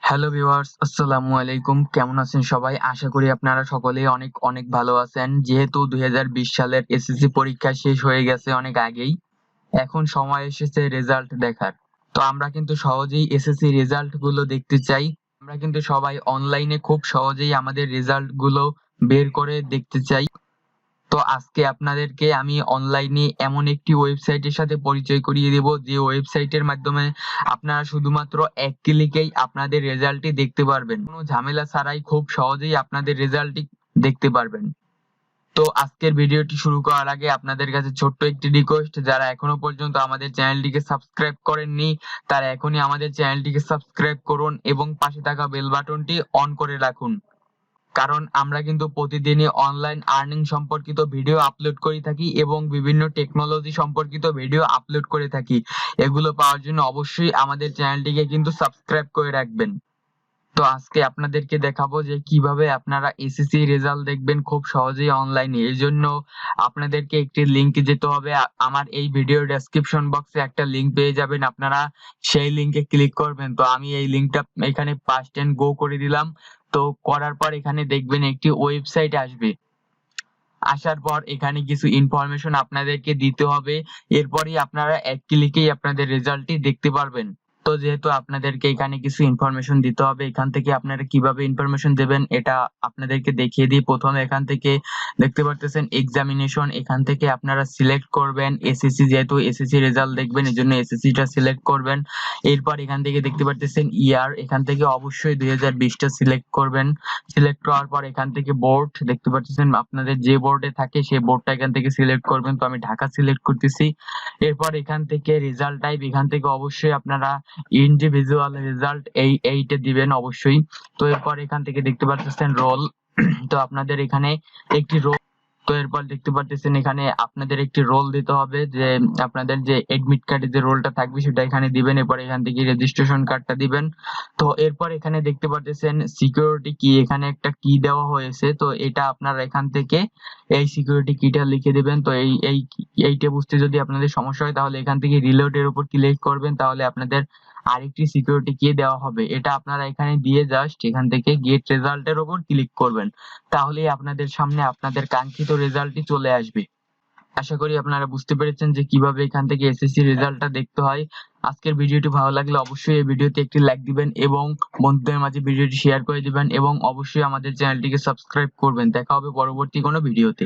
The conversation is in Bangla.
হ্যালো ভিউয়ার্স, আসসালামু আলাইকুম। কেমন আছেন সবাই? আশা করি আপনারা সকলেই অনেক অনেক ভালো আছেন। যেহেতু 2020 সালের এসএসসি পরীক্ষা শেষ হয়ে গেছে অনেক আগেই, এখন সময় এসেছে রেজাল্ট দেখার। তো আমরা কিন্তু সহজেই এসএসসি রেজাল্ট গুলো দেখতে চাই। আমরা কিন্তু সবাই অনলাইনে খুব সহজেই আমাদের রেজাল্ট গুলো বের করে দেখতে চাই। তো আজকে আপনাদেরকে আমি অনলাইনে এমন একটি ওয়েবসাইটের সাথে পরিচয় করিয়ে দেব, যে ওয়েবসাইটের মাধ্যমে আপনারা শুধুমাত্র এক ক্লিকেই আপনাদের রেজাল্টটি দেখতে পারবেন। কোনো ঝামেলা ছাড়াই খুব সহজেই আপনাদের রেজাল্টটি দেখতে পারবেন। তো আজকের ভিডিওটি শুরু করার আগে আপনাদের কাছে ছোট্ট একটি রিকোয়েস্ট, যারা এখনো পর্যন্ত আমাদের চ্যানেলটিকে সাবস্ক্রাইব করেননি তারা এখনই আমাদের চ্যানেলটিকে সাবস্ক্রাইব করুন এবং পাশে থাকা বেল বাটনটি অন করে রাখুন। কারণ আমরা কিন্তু প্রতিদিনই অনলাইন আর্নিং সম্পর্কিত ভিডিও আপলোড করে থাকি এবং বিভিন্ন টেকনোলজি সম্পর্কিত ভিডিও আপলোড করে থাকি। এগুলো পাওয়ার জন্য অবশ্যই আমাদের চ্যানেলটিকে কিন্তু সাবস্ক্রাইব করে রাখবেন। তো আজকে আপনাদেরকে দেখাবো যে কিভাবে আপনারা এসএসসি রেজাল্ট দেখবেন খুব সহজেই অনলাইনে। এর জন্য আপনাদেরকে একটি লিংকে যেতে হবে। আমার এই ভিডিওর ডেসক্রিপশন বক্সে একটা লিংক পেয়ে যাবেন, আপনারা সেই লিংকে ক্লিক করবেন। তো আমি এই লিংকটা এখানে পাস্ট এন্ড গো করে দিলাম। তো করার পর এখানে দেখবেন একটি ওয়েবসাইট আসবে। আসার পর এখানে কিছু ইনফরমেশন আপনাদেরকে দিতে হবে। এরপরই আপনারা এক ক্লিকেই আপনাদের রেজাল্টটি দেখতে পারবেন। তো যেহেতু আপনাদেরকে এখানে কিছু ইনফরমেশন দিতে হবে, এখান থেকে আপনারা কিভাবে ইনফরমেশন দেবেন এটা আপনাদেরকে দেখিয়ে দিই। প্রথমে এখান থেকে দেখতে পারতেছেন এক্সামিনেশন, এখান থেকে আপনারা সিলেক্ট করবেন এসএসসি, যেহেতু এসএসসি রেজাল্ট দেখবেন এজন্য এসএসসিটা সিলেক্ট করবেন। এরপর এখান থেকে দেখতে পারতেছেন ইয়ার, এখান থেকে অবশ্যই 2020টা সিলেক্ট করবেন। সিলেক্ট করার পর এখান থেকে বোর্ড দেখতে পাচ্ছেন, আপনাদের যে বোর্ডে থাকে সেই বোর্ডটা এখান থেকে সিলেক্ট করবেন। তো আমি ঢাকা সিলেক্ট করতেছি। এরপর এখান থেকে রেজাল্ট টাইপ, এখান থেকে অবশ্যই আপনারা ইন্ডিভিজুয়াল রেজাল্ট এইটা দিবেন অবশ্যই। তো এরপর এখান থেকে দেখতে পাচ্ছেন রোল, তো আপনাদের এখানে একটি রোল, তো এরপর দেখতে পাচ্ছেন এখানে আপনাদের একটি রোল দিতে হবে, যে আপনাদের যে এডমিট কার্ডে যে রোলটা থাকবে সেটা এখানে দিবেন। এরপর এখান থেকে রেজিস্ট্রেশন কার্ডটা দিবেন। তো এরপর এখানে দেখতে পাচ্ছেন সিকিউরিটি কি, এখানে একটা কি দেওয়া হয়েছে। তো এটা আপনারা এখান থেকে এই সিকিউরিটি কিটা লিখে দিবেন। তো এইটা বুঝতে যদি আপনাদের সমস্যা হয় তাহলে এখান থেকে রিলোডের উপর ক্লিক করবেন, তাহলে আপনাদের আরেকটি সিকিউরিটি কি দেওয়া হবে। এটা আপনারা এখানে দিয়ে জাস্ট এখান থেকে গেট রেজাল্টের উপর ক্লিক করবেন, তাহলেই আপনাদের সামনে আপনাদের কাঙ্ক্ষিত রেজাল্টটি চলে আসবে। আশা করি আপনারা বুঝতে পেরেছেন যে কিভাবে এখান থেকে এসএসসি রেজাল্টটা দেখতে হয়। আজকের ভিডিওটি ভালো লাগলে অবশ্যই এই ভিডিওতে একটি লাইক দিবেন এবং বন্ধুদের মাঝে ভিডিওটি শেয়ার করে দিবেন এবং অবশ্যই আমাদের চ্যানেলটিকে সাবস্ক্রাইব করবেন। দেখা হবে পরবর্তী কোনো ভিডিওতে।